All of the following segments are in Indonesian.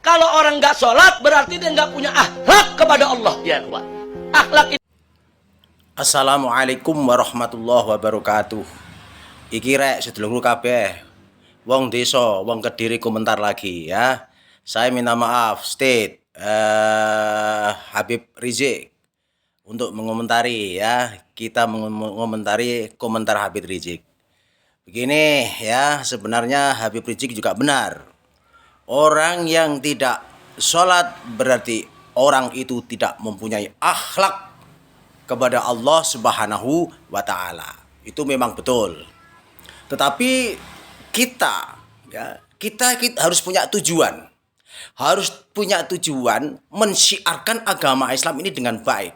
Kalau orang nggak sholat berarti dia nggak punya akhlak kepada Allah. Ya, akhlak itu. Assalamualaikum warahmatullahi wabarakatuh. Iki rek sedulurku kabeh. Wong desa, wong Kediri komentar lagi ya. Saya minta maaf, Habib Rizik untuk mengomentari ya. Kita mengomentari komentar Habib Rizik. Begini ya, sebenarnya Habib Rizik juga benar. Orang yang tidak sholat berarti orang itu tidak mempunyai akhlak kepada Allah Subhanahu wa Ta'ala. Itu memang betul. Tetapi kita harus punya tujuan. Harus punya tujuan mensyiarkan agama Islam ini dengan baik.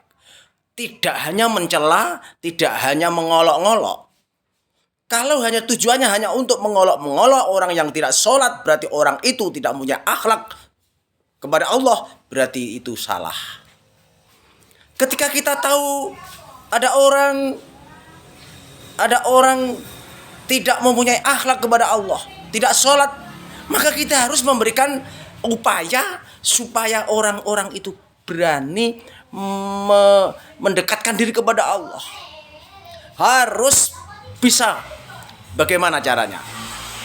Tidak hanya mencela, tidak hanya mengolok-ngolok. Kalau hanya tujuannya hanya untuk mengolok-mengolok orang yang tidak sholat, berarti orang itu tidak punya akhlak kepada Allah, berarti itu salah. Ketika kita tahu ada orang tidak mempunyai akhlak kepada Allah, tidak sholat, maka kita harus memberikan upaya supaya orang-orang itu berani mendekatkan diri kepada Allah. Harus bisa. Bagaimana caranya?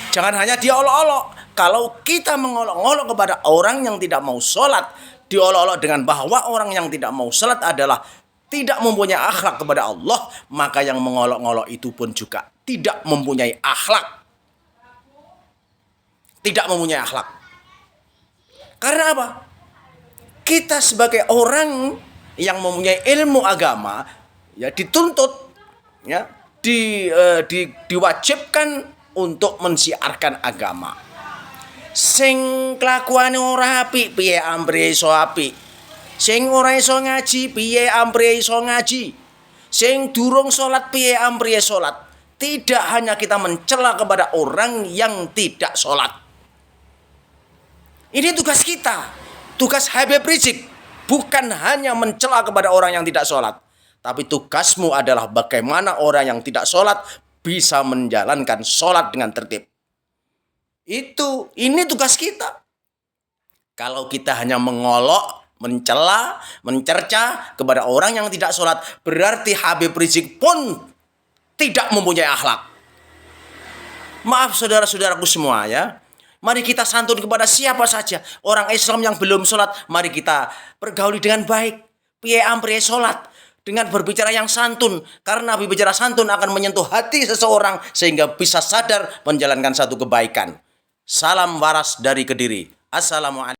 Jangan hanya dia olok-olok. Kalau kita mengolok-olok kepada orang yang tidak mau sholat, diolok-olok dengan bahwa orang yang tidak mau sholat adalah tidak mempunyai akhlak kepada Allah, maka yang mengolok-olok itu pun juga tidak mempunyai akhlak. Tidak mempunyai akhlak. Karena apa? Kita sebagai orang yang mempunyai ilmu agama, ya dituntut, ya diwajibkan untuk mensiarkan agama. Sing kelakuane ora apik piye ambre iso apik. Sing ora iso ngaji piye ambre iso ngaji. Sing durung salat piye ambre salat. Tidak hanya kita mencela kepada orang yang tidak salat. Ini tugas kita. Tugas Habib Rizik bukan hanya mencela kepada orang yang tidak salat. Tapi tugasmu adalah bagaimana orang yang tidak sholat bisa menjalankan sholat dengan tertib. Ini tugas kita. Kalau kita hanya mengolok, mencela, mencerca kepada orang yang tidak sholat, berarti Habib Rizik pun tidak mempunyai akhlak. Maaf saudara-saudaraku semua ya. Mari kita santun kepada siapa saja. Orang Islam yang belum sholat, mari kita pergauli dengan baik. Piye ampre sholat. Dengan berbicara yang santun. Karena berbicara santun akan menyentuh hati seseorang sehingga bisa sadar menjalankan satu kebaikan. Salam waras dari Kediri. Assalamualaikum.